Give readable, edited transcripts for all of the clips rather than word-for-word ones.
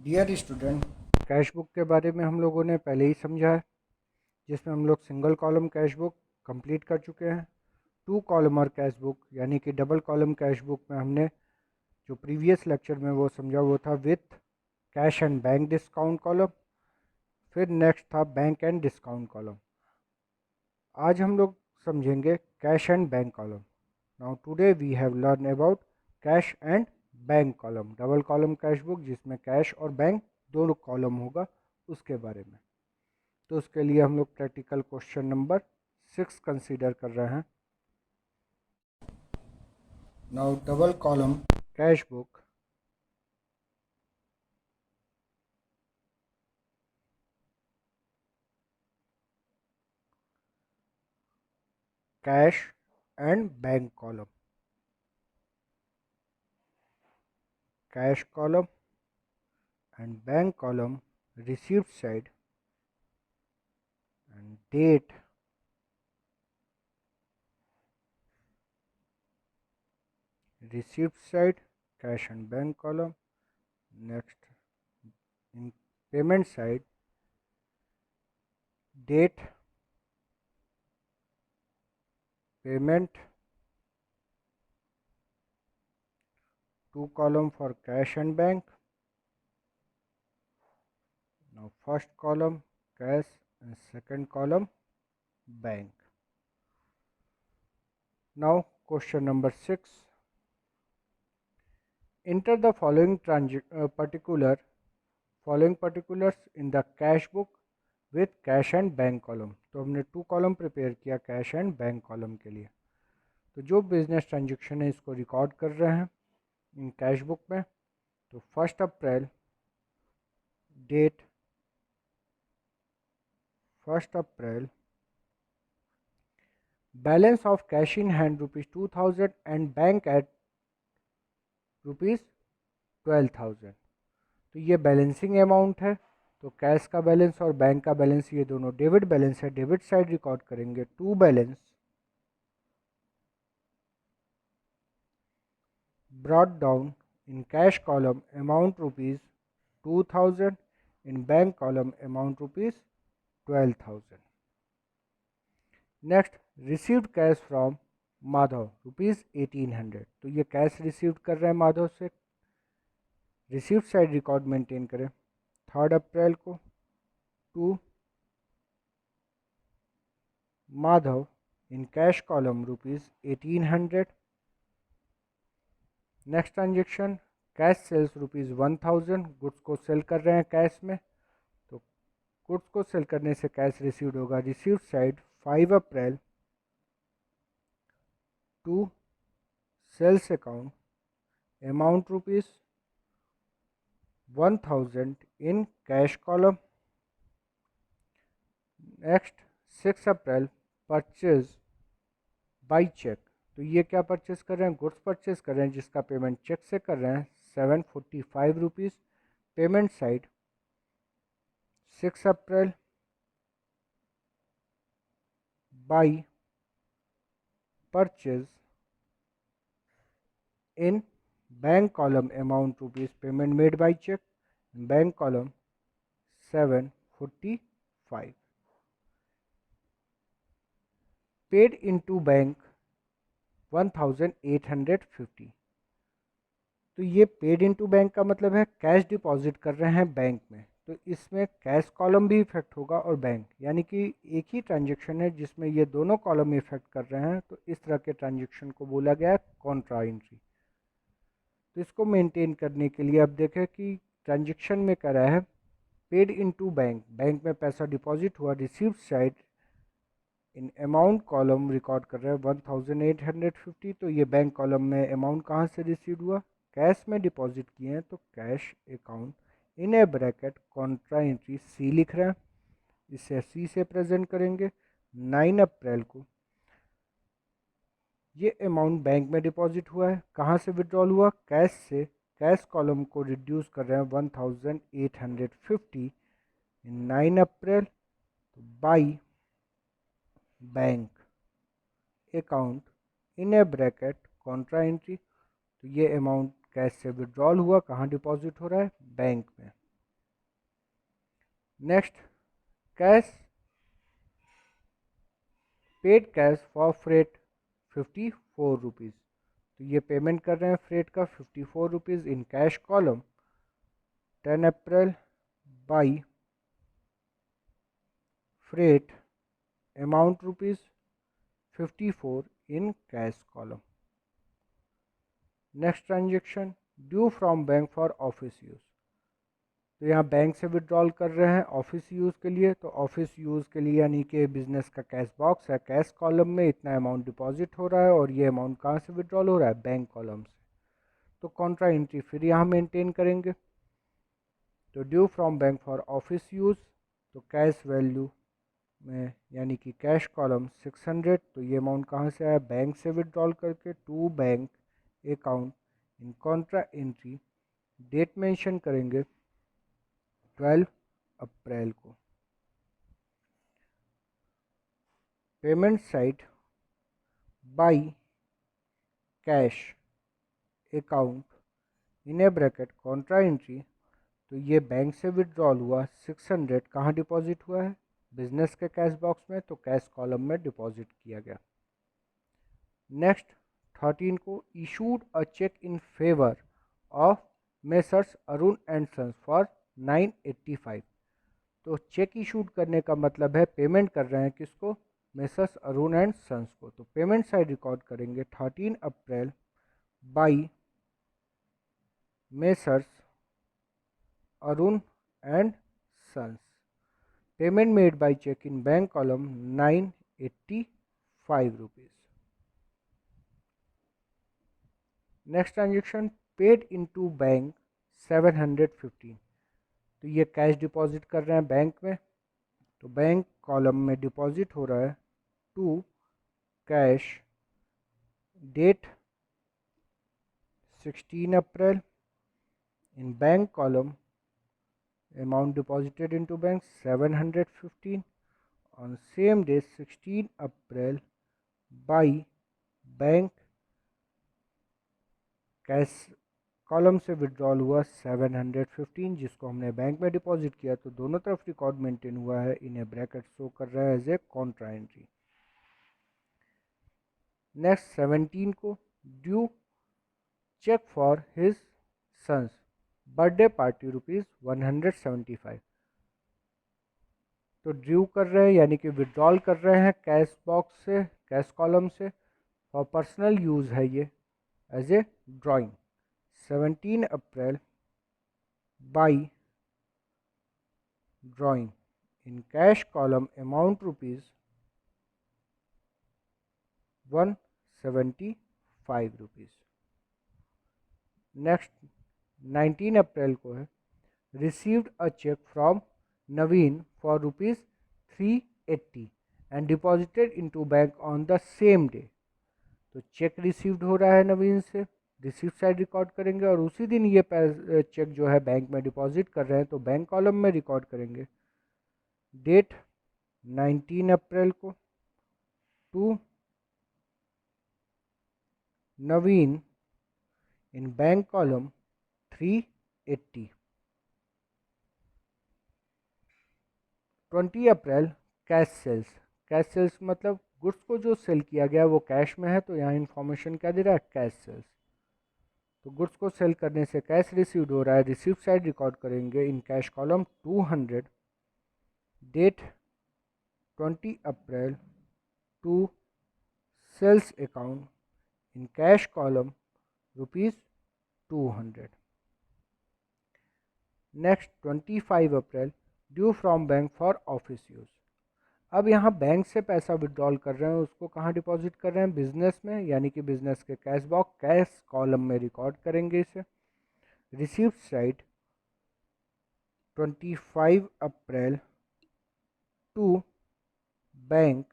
Dear student, cash book के बारे में हम लोगों ने पहले ही समझा है, जिसमें हम लोग single column cash book complete कर चुके हैं। टू कॉलम और कैश बुक यानी कि डबल कॉलम कैश बुक में हमने जो प्रीवियस लेक्चर में वो समझा वो था with cash and bank discount column. फिर नेक्स्ट था बैंक एंड डिस्काउंट कॉलम। आज हम लोग समझेंगे cash and bank column. Now today we have learn about cash and bank column, double column cash book जिसमें कैश और बैंक दोनों column होगा, उसके बारे में। तो उसके लिए हम लोग प्रैक्टिकल क्वेश्चन नंबर 6 कंसीडर कर रहे हैं। Now double column cash book cash and bank column, cash column and bank column, receipt side and date, receipt side, cash and bank column. Next, in payment side, date, payment, two column for cash and bank. Now first column cash and second column bank. Now question number 6. Enter the following particulars in the cash book with cash and bank column. तो हमने two column prepare किया cash and bank column के लिए। तो जो business transaction है इसको record कर रहे हैं इन कैश बुक में। तो 1 April date 1 April, balance of cash in hand ₹2000 and bank at ₹12,000। तो ये बैलेंसिंग अमाउंट है। तो कैश का बैलेंस और बैंक का बैलेंस ये दोनों डेबिट बैलेंस है, डेबिट साइड रिकॉर्ड करेंगे to balance brought down in cash column amount ₹2000, in bank column amount ₹12,000. Next, received cash from Madhav ₹1800। तो ये कैश रिसीव्ड कर रहे हैं माधव से। रिसीव्ड साइड रिकॉर्ड मेंटेन करें 3 अप्रैल को to Madhav in cash column ₹1800। Next transaction cash sales ₹1000, goods को sale कर रहे हैं कैश में। तो गुड्स को सेल करने से कैश रिसीव्ड होगा received side 5 April to sales account amount ₹1000 in cash column. Next 6 April purchase by cheque. तो ये क्या परचेज कर रहे हैं, गुड्स परचेज कर रहे हैं जिसका पेमेंट चेक से कर रहे हैं ₹745। Payment side 6 April by purchase in bank column amount rupees, payment made by check, in bank column 745, paid into bank 1850। तो ये पेड इनटू बैंक का मतलब है कैश डिपॉजिट कर रहे हैं बैंक में। तो इसमें कैश कॉलम भी इफेक्ट होगा और बैंक, यानी कि एक ही ट्रांजेक्शन है जिसमें ये दोनों कॉलम इफेक्ट कर रहे हैं। तो इस तरह के ट्रांजेक्शन को बोला गया है कॉन्ट्रा एंट्री। तो इसको मेंटेन करने के लिए अब देखें कि ट्रांजेक्शन में कह रहा है पेड इनटू बैंक, बैंक में पैसा डिपॉजिट हुआ। Received side in amount column record कर रहा है 1850। तो ये बैंक कॉलम में अमाउंट कहाँ से रिसीव हुआ, कैश में डिपॉजिट किए हैं। तो cash account in a bracket contra entry C लिख रहे हैं, इसे सी से प्रेजेंट करेंगे। 9 अप्रैल को ये अमाउंट बैंक में डिपॉजिट हुआ है, कहाँ से विड्रॉल हुआ, कैश से। कैश कॉलम को रिड्यूस कर रहे हैं 1850 in 9 April by bank account in a bracket contra entry. तो ये अमाउंट कैश से विड्रॉल हुआ, कहाँ डिपॉजिट हो रहा है, बैंक में। Next, cash, paid cash for freight 54 rupees. तो ये पेमेंट कर रहे हैं फ्रेट का 54 rupees in cash column 10 April by freight amount rupees 54 in cash column. Next transaction, due from bank for office use. तो यहाँ बैंक से विड्रॉल कर रहे हैं ऑफिस यूज़ के लिए। तो ऑफिस यूज़ के लिए यानी कि बिजनेस का कैश बॉक्स है, कैश कॉलम में इतना अमाउंट डिपॉजिट हो रहा है और ये अमाउंट कहाँ से विड्रॉल हो रहा है, बैंक कॉलम से। तो कॉन्ट्रा एंट्री फिर यहाँ मेंटेन करेंगे। तो due from bank for office use, तो कैश वैल्यू में यानी कि कैश कॉलम 600। तो ये अमाउंट कहाँ से आया, बैंक से विड्रॉल करके to bank account in contra entry. Date mention करेंगे 12 अप्रैल को। Payment side by cash account in a bracket contra entry. तो ये बैंक से विड्रॉल हुआ 600, कहाँ डिपॉजिट हुआ है, बिजनेस के कैश बॉक्स में, तो कैश कॉलम में डिपॉजिट किया गया। नेक्स्ट 13 को, issued a cheque in favour of messrs Arun and sons for 985। तो चेक इशूड करने का मतलब है पेमेंट कर रहे हैं किसको, मेसर्स अरुण एंड सन्स को। तो पेमेंट साइड रिकॉर्ड करेंगे 13 April by messrs Arun and sons. Payment made by cheque in bank column 985 rupees. Next transaction, paid into bank 715। तो ये कैश डिपॉजिट कर रहे हैं बैंक में। तो बैंक कॉलम में डिपॉजिट हो रहा है to cash, date 16 April in bank column, amount deposited into bank 715 on same day 16 April by bank cash column से विड्रॉल हुआ 715 जिसको हमने बैंक में डिपॉजिट किया। तो दोनों तरफ रिकॉर्ड मेंटेन हुआ है, इन्हें ब्रैकेट शो कर रहा है as a contra entry. Next 17 को, due cheque for his sons birthday party ₹175। तो ड्यू कर रहे हैं यानी कि विड्रॉल कर रहे हैं कैश बॉक्स से, कैश कॉलम से, और पर्सनल यूज़ है ये as a drawing. 17 April by drawing in cash column amount ₹175। Next 19 April को है, received a cheque from Naveen for ₹380 and deposited into bank on the same day. तो cheque received हो रहा है नवीन से, रिसीव्ड साइड रिकॉर्ड करेंगे और उसी दिन ये चेक जो है बैंक में डिपॉजिट कर रहे हैं तो बैंक कॉलम में रिकॉर्ड करेंगे। डेट 19 अप्रैल को, to Naveen in bank column 380। 20 April cash sales. Cash sales मतलब गुड्स को जो सेल किया गया वो कैश में है, तो यहाँ इन्फॉर्मेशन क्या दे रहा है, कैश सेल्स। तो गुड्स को सेल करने से कैश रिसीव्ड हो रहा है, रिसीव्ड साइड रिकॉर्ड करेंगे in cash column 200। Date 20 April to sales account in cash column ₹200। Next 25 April, due from bank for office use. अब यहाँ बैंक से पैसा विड्रॉल कर रहे हैं, उसको कहाँ डिपॉजिट कर रहे हैं, बिजनेस में, यानी कि बिजनेस के कैश बॉक्स कैश कॉलम में रिकॉर्ड करेंगे इसे। Received side 25 April to bank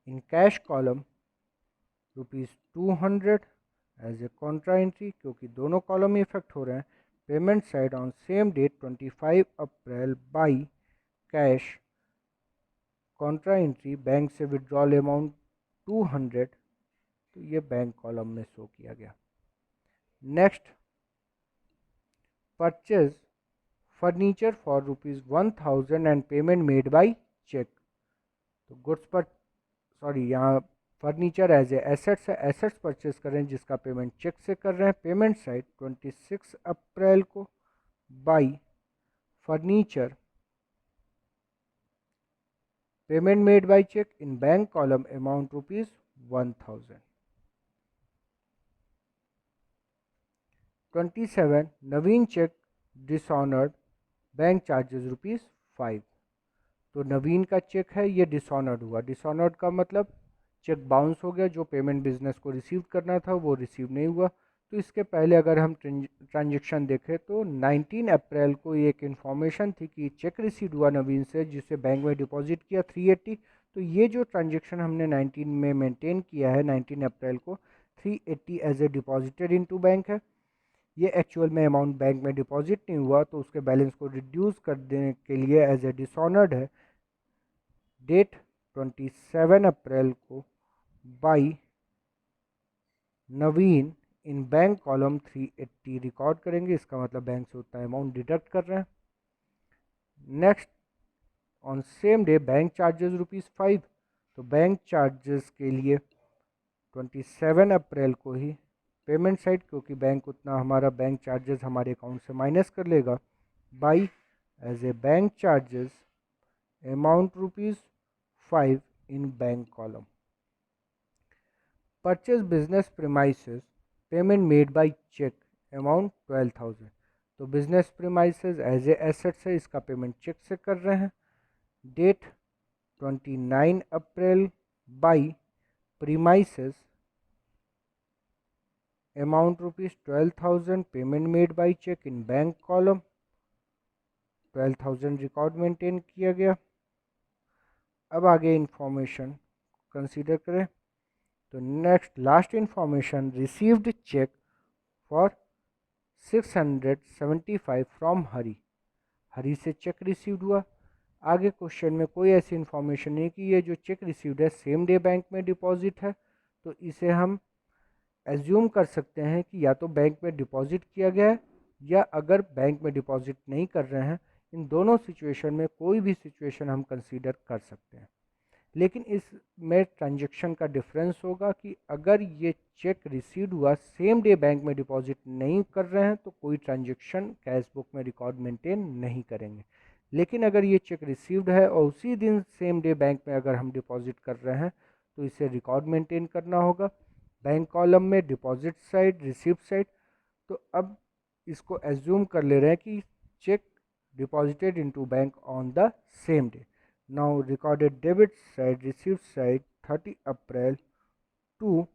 in cash column ₹200 as a contra entry, क्योंकि दोनों कॉलम इफेक्ट हो रहे हैं। Payment side on same date 25 April by cash contra entry, bank से विड्रॉल अमाउंट 200। तो ये बैंक कॉलम में शो किया गया। Next, purchase furniture for ₹1000 and payment made by cheque. तो गुड्स पर यहाँ फर्नीचर एज ए एसेट्स है, एसेट्स परचेज कर रहे हैं जिसका पेमेंट चेक से कर रहे हैं। पेमेंट साइड 26 अप्रैल को by furniture, payment made by cheque in bank column amount ₹1000। 27 Naveen cheque dishonoured, bank charges ₹5। तो नवीन का चेक है ये डिसऑनर्ड हुआ। डिसऑनर्ड का मतलब चेक बाउंस हो गया, जो पेमेंट बिजनेस को रिसीव करना था वो रिसीव नहीं हुआ। तो इसके पहले अगर हम ट्रांजेक्शन देखें तो 19 अप्रैल को एक इन्फॉर्मेशन थी कि चेक रिसीव हुआ नवीन से, जिसे बैंक में डिपॉजिट किया 380। तो ये जो ट्रांजेक्शन हमने 19 में मेंटेन किया है 19 अप्रैल को, 380 as a deposited into bank है। ये एक्चुअल में अमाउंट बैंक में डिपॉजिट नहीं हुआ, तो उसके बैलेंस को रिड्यूस कर देने के लिए एज ए डिसऑनर्ड है। डेट 27 अप्रैल को by Naveen in bank column 380 record करेंगे। इसका मतलब बैंक से उतना अमाउंट डिडक्ट कर रहे हैं। Next on same day bank charges ₹5। तो बैंक चार्जेस के लिए 27 अप्रैल को ही पेमेंट साइड, क्योंकि बैंक उतना हमारा बैंक चार्जेस हमारे अकाउंट से माइनस कर लेगा, by as a bank charges amount ₹5 in bank column. Purchase business premises, payment made by cheque amount 12,000। तो business premises as a assets है, इसका पेमेंट चेक से कर रहे हैं। Date 29 April by premises amount ₹12,000, payment made by cheque in bank column, 12,000 record maintain किया गया। अब आगे इंफॉर्मेशन कंसीडर करें तो next last information, received cheque for 675 from Hari. Hari से चेक रिसीव्ड हुआ। आगे क्वेश्चन में कोई ऐसी इंफॉर्मेशन नहीं कि ये जो चेक रिसीव्ड है सेम डे बैंक में डिपॉजिट है, तो इसे हम एज्यूम कर सकते हैं कि या तो बैंक में डिपॉजिट किया गया है, या अगर बैंक में डिपॉजिट नहीं कर रहे हैं, इन दोनों सिचुएशन में कोई भी सिचुएशन हम कंसीडर कर सकते हैं। लेकिन इसमें ट्रांजैक्शन का डिफरेंस होगा कि अगर ये चेक रिसीव्ड हुआ सेम डे बैंक में डिपॉजिट नहीं कर रहे हैं तो कोई ट्रांजैक्शन कैश बुक में रिकॉर्ड मेंटेन नहीं करेंगे। लेकिन अगर ये चेक रिसीव्ड है और उसी दिन सेम डे बैंक में अगर हम डिपॉजिट कर रहे हैं तो इसे रिकॉर्ड मेंटेन करना होगा बैंक कॉलम में, डिपॉजिट साइड, रिसीव्ड साइड। तो अब इसको एज्यूम कर ले रहे हैं कि check deposited into bank on the same day. Now recorded debit side, received side 30 April to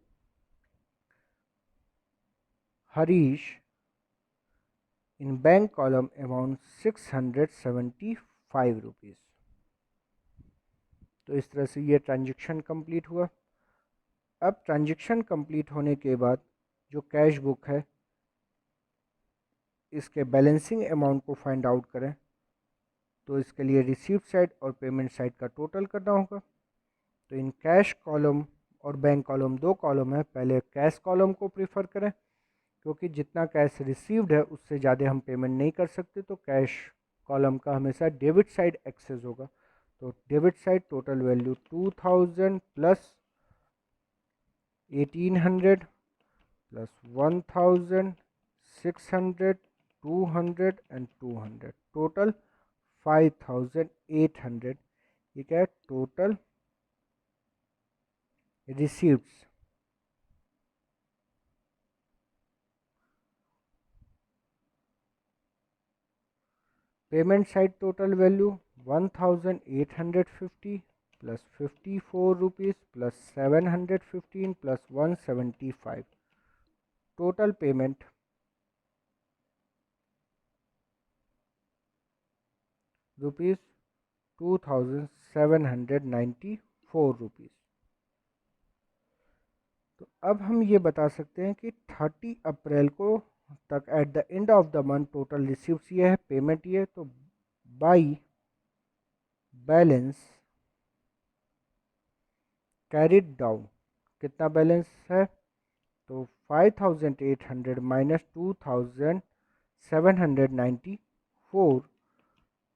Harish in bank column amount 675 rupees। तो इस तरह से ये ट्रांजेक्शन कंप्लीट हुआ। अब ट्रांजेक्शन कंप्लीट होने के बाद जो कैश बुक है इसके बैलेंसिंग अमाउंट को फाइंड आउट करें, तो इसके लिए रिसीव्ड साइड और पेमेंट साइड का टोटल करना होगा। तो इन कैश कॉलम और बैंक कॉलम दो कॉलम है, पहले कैश कॉलम को प्रीफर करें क्योंकि जितना कैश रिसीव्ड है उससे ज़्यादा हम पेमेंट नहीं कर सकते, तो कैश कॉलम का हमेशा डेबिट साइड एक्सेस होगा। तो debit side total value 2000 plus 1800 plus 1000 600 200 and 200, total 5800। ये क्या है? Total receipts. Payment side total value 1850 plus 54 rupees plus 715 plus 175, total payment rupees 2794 rupees. तो अब हम ये बता सकते हैं कि 30 अप्रैल को तक at the end of the month total receives ये है, पेमेंट ये, तो बाई बैलेंस कैरिड डाउन कितना बैलेंस है? तो 5800 minus 2794 four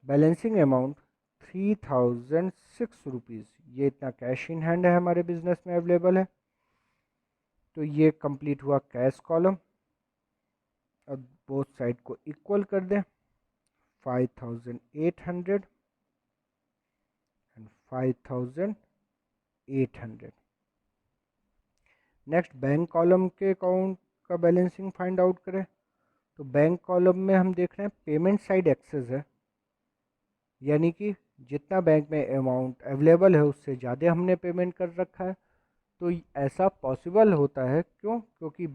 balancing amount 3006 rupees. ये इतना कैश इन हैंड है हमारे बिजनेस में अवेलेबल है। तो ये कंप्लीट हुआ कैश कॉलम। अब बोथ साइड को इक्वल कर दें, 5800 एंड 5800। नेक्स्ट बैंक कॉलम के अकाउंट का बैलेंसिंग फाइंड आउट करें। तो बैंक कॉलम में हम देख रहे हैं पेमेंट साइड एक्सेस है, यानी कि जितना बैंक में अमाउंट अवेलेबल है उससे ज़्यादा हमने पेमेंट कर रखा है। तो ऐसा पॉसिबल होता है क्यों? क्योंकि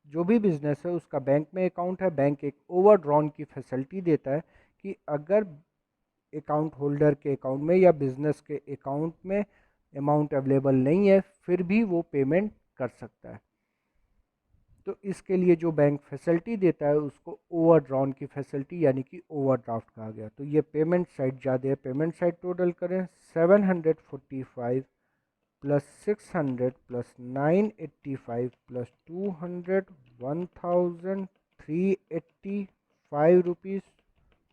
जो भी बिज़नेस है उसका बैंक में अकाउंट है, बैंक एक ओवरड्रॉन की फैसिलिटी देता है कि अगर अकाउंट होल्डर के अकाउंट में या बिज़नेस के अकाउंट में अमाउंट अवेलेबल नहीं है फिर भी वो पेमेंट कर सकता है। तो इसके लिए जो बैंक फैसिलिटी देता है उसको ओवरड्रॉन की फैसिलिटी यानी कि ओवरड्राफ्ट कहा गया। तो ये पेमेंट साइड ज़्यादा है, पेमेंट साइड टोटल करें 745 plus 600 plus 985 plus 200 1385 rupees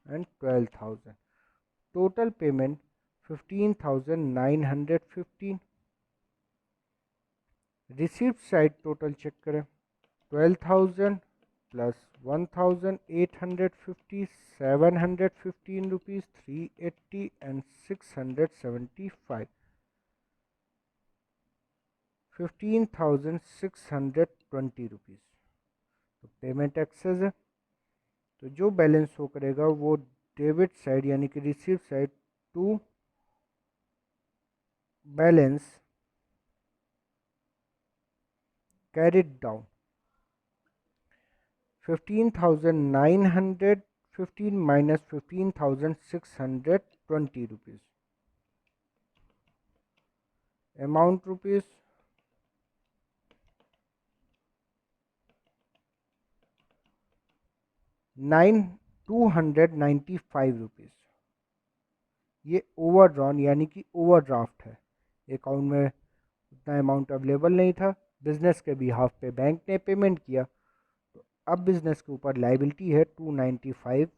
and 12,000। Total payment 15,915। Receipt side total cheque करें, 12,000 प्लस 1,850 715 रुपीज़ 380 एंड 675 15,620 रुपीज़। तो पेमेंट एक्सेस है। तो जो बैलेंस शो करेगा वो डेबिट साइड यानी कि receive side to balance carried down 15,915 minus 15,620 rupees. Amount rupees 295 rupees. ये ओवरड्रॉन यानी कि ओवरड्राफ्ट है। अकाउंट में उतना अमाउंट अवेलेबल नहीं था, बिजनेस के बिहाफ पे बैंक ने पेमेंट किया, तो अब बिजनेस के ऊपर लाइबिलिटी है 295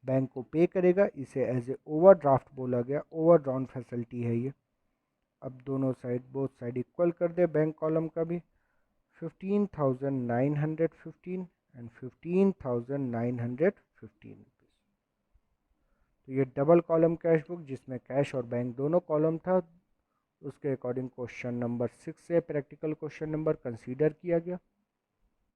बैंक को पे करेगा। इसे एज ए ओवरड्राफ्ट बोला गया, ओवरड्रॉन फैसिलिटी है ये। अब दोनों साइड बोथ साइड इक्वल कर दे बैंक कॉलम का भी, 15,915 एंड 15,915। तो ये डबल कॉलम कैश बुक जिसमें कैश और बैंक दोनों कॉलम था, उसके अकॉर्डिंग क्वेश्चन नंबर 6 से प्रैक्टिकल क्वेश्चन नंबर कंसीडर किया गया।